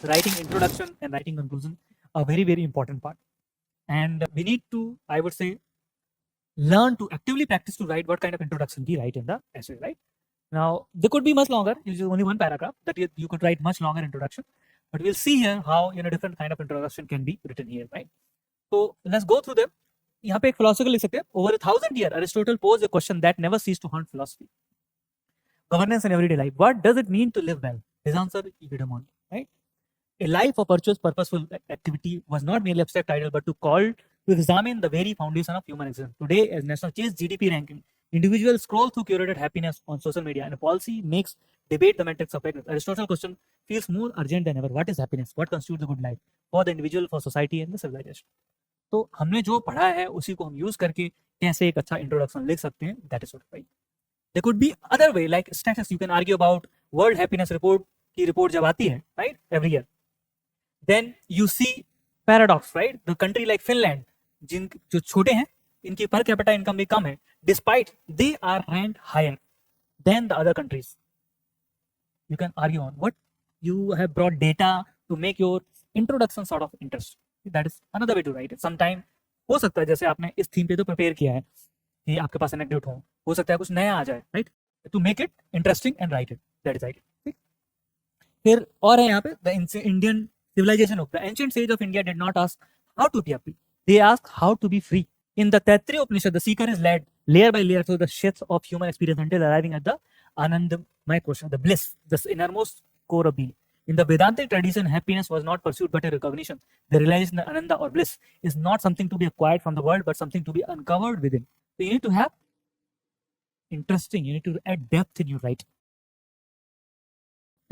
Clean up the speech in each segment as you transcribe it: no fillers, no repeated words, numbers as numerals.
writing introduction and writing conclusion a very, very important part. And we need to, I would say, learn to actively practice to write what kind of introduction we write in the essay, right? Now, they could be much longer. It's only one paragraph that you could write much longer introduction. But we'll see here how different kind of introduction can be written here, right? So let's go through them. यहाँ पे एक philosopher लिख सकते हैं. Over 1,000 years, Aristotle posed a question that never ceased to haunt philosophy: governance in everyday life. What does it mean to live well? His answer, eudaimonia, right? A life of virtuous, purposeful activity was not merely abstract ideal, but to examine the very foundation of human existence. Today, as national chase GDP ranking, individuals scroll through curated happiness on social media, and policy makes debate the metrics of happiness. Aristotle's question feels more urgent than ever. What is happiness? What constitutes a good life for the individual, for society, and the civilization? तो हमने जो पढ़ा है उसी को हम use करके कैसे एक अच्छा इंट्रोडक्शन लिख सकते हैं, that is what right. There could be other way, like statistics. You can argue about World Happiness Report की रिपोर्ट जब आती है, right, every year. Then you see paradox, right? The country like Finland, जो छोटे हैं, इनकी per capita income भी कम है, despite they are ranked higher than the other countries. You can argue on what you have brought data to make your introduction sort of interest. That is another way to write it. Sometime हो सकता है जैसे आपने इस theme पे तो prepare किया है कि आपके पास एनेक्डोट हो सकता है कुछ नया आ जाए, right, to make it interesting and write it, that is right. ठीक. फिर और है यहाँ पे the Indian civilization of the ancient sage of India did not ask how to be happy, they asked how to be free. In the Taittiriya Upanishad, the seeker is led layer by layer through the shades of human experience until arriving at the Anandamaya quotient, the bliss, the innermost core of being. In the Vedantic tradition, happiness was not pursuit but a recognition. The realization that Ananda or bliss is not something to be acquired from the world but something to be uncovered within. So you need to have interesting, you need to add depth in your writing.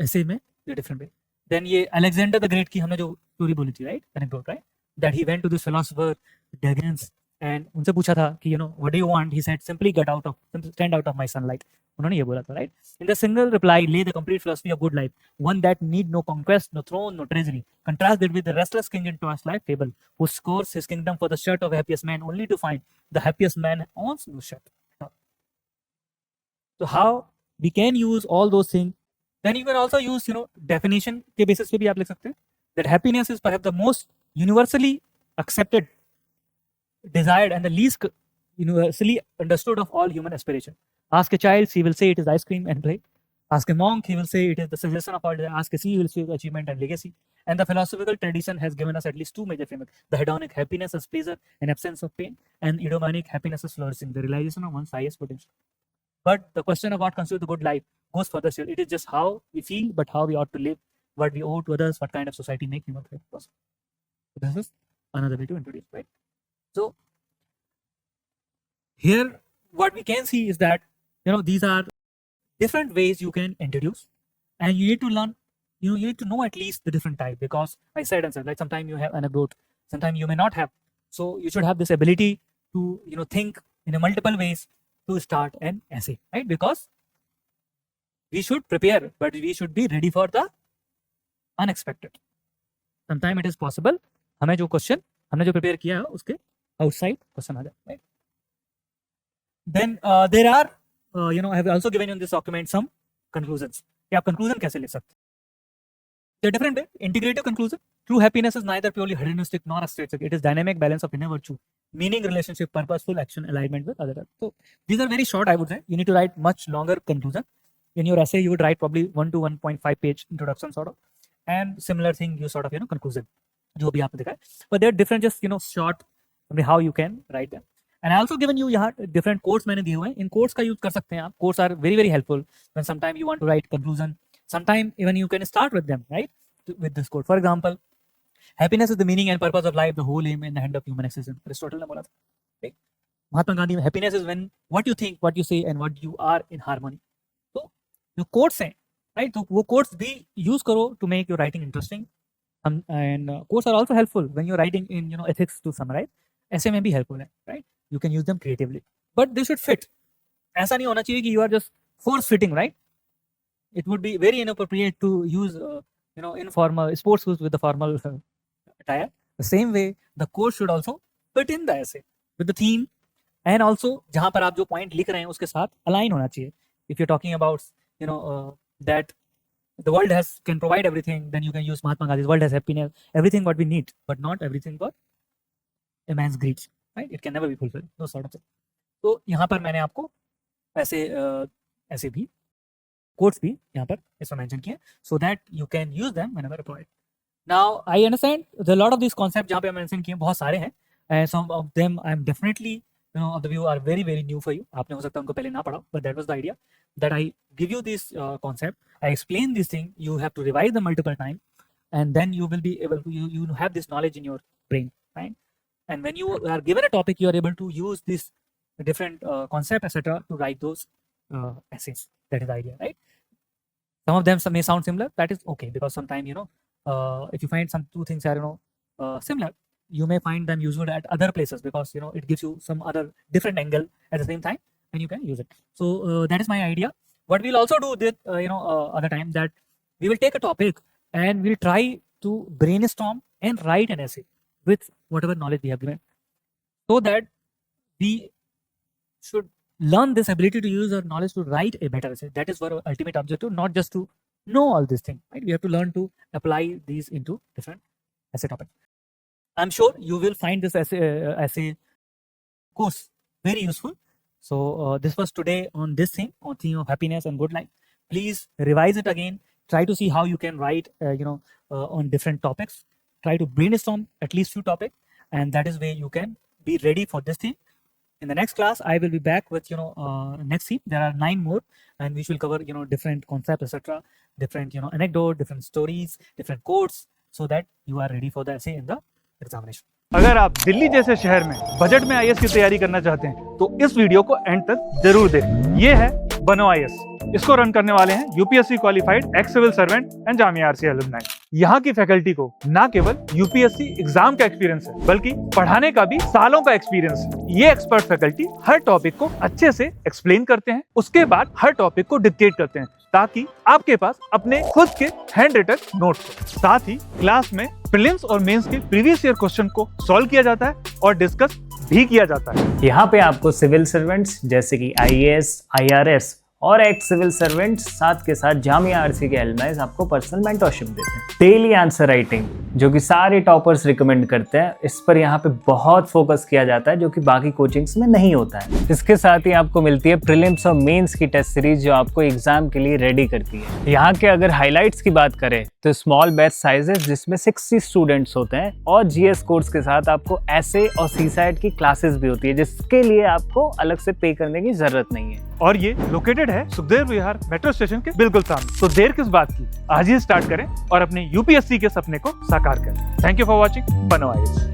ऐसे में the different way. Then ये Alexander the Great की हमने जो story बोली थी, right, anecdote, right, that he went to this philosopher Diogenes and उनसे पूछा था कि what do you want? He said simply stand out of my sunlight. उन्होंने ये बोला था, right? In the single reply lay the complete philosophy of good life, one that need no conquest, no throne, no treasury. Contrast it with the restless king in Troy's life fable, who scores his kingdom for the shirt of the happiest man, only to find the happiest man owns no shirt. So how we can use all those things. Then you can also use definition के basis पे भी आप लिख सकते हैं that happiness is perhaps the most universally accepted, desired and the least universally understood of all human aspiration. Ask a child, he will say it is ice cream and play. Ask a monk, he will say it is the suggestion of all. Ask a sea, he will say achievement and legacy. And the philosophical tradition has given us at least two major frameworks: the hedonic happiness as pleasure and absence of pain, and eudaimonic happiness as flourishing, the realization of one's highest potential. But the question of what constitutes a good life goes further still. It is just how we feel, but how we ought to live, what we owe to others, what kind of society make human life possible. So this is another way to introduce, right? So here, what we can see is that these are different ways you can introduce, and you need to learn. You need to know at least the different type, because I said like sometimes you have anecdote, sometimes you may not have. So you should have this ability to think in a multiple ways to start an essay, right? Because we should prepare, but we should be ready for the unexpected. Sometimes it is possible हमें जो question हमने जो prepare किया है उसके outside question आ जाए, right? Then there are I have also given you in this document some conclusions कि आप conclusion कैसे लिख सकते हैं. There are different way. Integrative conclusion. True happiness is neither purely hedonistic nor aesthetic. It is dynamic balance of inner virtue, meaning, relationship, purposeful action, alignment with other. So these are very short, I would say. You need to write much longer conclusion. In your essay, you would write probably 1 to 1.5 page introduction sort of, and similar thing you sort of conclusion. जो भी आपने देखा है. But there are different just short how you can write them. And I also given you यहाँ different quotes मैंने दिए हुए हैं. इन quotes का use कर सकते हैं आप. Quotes are very, very helpful when sometime you want to write conclusion. Sometime even you can start with them, right? With this quote. For example, happiness is the meaning and purpose of life, the whole aim and the end of human existence. Aristotle ने बोला था. Right? Mahatma Gandhi में happiness is when what you think, what you say, and what you are in harmony. तो जो quotes हैं, right? तो वो quotes भी use करो to make your writing interesting. And quotes are also helpful when you're writing in ethics to summarize. ऐसे में भी helpful है, right? You can use them creatively, but they should fit. ऐसा नहीं होना चाहिए कि you are just force fitting, right? It would be very inappropriate to use informal sports shoes with the formal attire. The same way, the quote should also fit in the essay with the theme, and also जहाँ पर आप जो point लिख रहे हैं उसके साथ align होना चाहिए. If you're talking about that the world can provide everything, then you can use Mahatma Gandhi's world has happiness, everything what we need, but not everything for a man's greed, right? It can never be fulfilled, no sort of thing. तो यहाँ पर मैंने आपको ऐसे भी quotes भी यहाँ पर इसमें मेंशन किए, so that you can use them whenever required. Now I understand the lot of these concepts जहाँ पे मेंशन किए बहुत सारे हैं, and some of them I am definitely, of the view are very very new for you. आपने हो सकता है उनको पहले ना पढ़ा, but that was the idea that I give you this concept, I explain this thing, you have to revise them multiple times, and then you will be able to you have this knowledge in your brain, right? And when you are given a topic, you are able to use this different concept etc. to write those essays. That is the idea, right? Some of them may sound similar, that is okay, because sometimes if you find some two things are similar, you may find them useful at other places, because it gives you some other different angle at the same time, and you can use it. So that is my idea. What we'll also do that other time, that we will take a topic and we'll try to brainstorm and write an essay with whatever knowledge we have given, so that we should learn this ability to use our knowledge to write a better essay. That is our ultimate objective, not just to know all these things, right? We have to learn to apply these into different essay topics. I'm sure you will find this essay course very useful. So this was today on this thing, on theme of happiness and good life. Please revise it again. Try to see how you can write on different topics. Try to brainstorm at least few topics, and that is where you can be ready for this thing. In the next class, I will be back with next theme. There are 9 more, and we will cover different concepts etc., different anecdote, different stories, different quotes, so that you are ready for the essay in the examination. अगर आप दिल्ली जैसे शहर में budget में IAS की तैयारी करना चाहते हैं तो इस वीडियो को एंड तक जरूर देखें। ये है बनो आईएएस। इसको रन करने वाले हैं UPSC qualified ex civil servant and Jamia RC alumni. यहाँ की फैकल्टी को ना केवल यूपीएससी एग्जाम का एक्सपीरियंस है, बल्कि पढ़ाने का भी सालों का एक्सपीरियंस है। ये एक्सपर्ट फैकल्टी हर टॉपिक को अच्छे से एक्सप्लेन करते हैं, उसके बाद हर टॉपिक को डिक्टेट करते हैं, ताकि आपके पास अपने खुद के हैंड रिटन नोट्स हो। साथ ही क्लास में प्रीलिम्स और मेंस के प्रीवियस ईयर क्वेश्चन को सॉल्व किया जाता है और डिस्कस भी किया जाता है। यहाँ पे आपको सिविल सर्वेंट्स जैसे कि आईएएस, आईआरएस और एक्स सिविल सर्वेंट्स साथ के साथ जामिया आरसी के एलुमनाइज आपको पर्सनल मेंटरशिप देते हैं। डेली आंसर राइटिंग जो कि सारे टॉपर्स रिकमेंड करते हैं, इस पर यहाँ पे बहुत फोकस किया जाता है, जो कि बाकी कोचिंग्स में नहीं होता है। इसके साथ ही आपको मिलती है प्रीलिम्स और मेंस की टेस्ट सीरीज, जो आपको एग्जाम के लिए रेडी करती है। यहाँ के अगर हाईलाइट्स की बात करें तो स्मॉल बैच साइजेस जिसमें 60 स्टूडेंट्स होते हैं, और जीएस कोर्स के साथ आपको एसए और सीसैट की क्लासेस भी होती है, जिसके लिए आपको अलग से पे करने की जरूरत नहीं है। और ये लोकेटेड है सुखदेव विहार मेट्रो स्टेशन के बिल्कुल सामने। तो देर किस बात की, आज ही स्टार्ट करें और अपने यूपीएससी के सपने को साकार करें। थैंक यू फॉर वॉचिंग बनो आईएएस।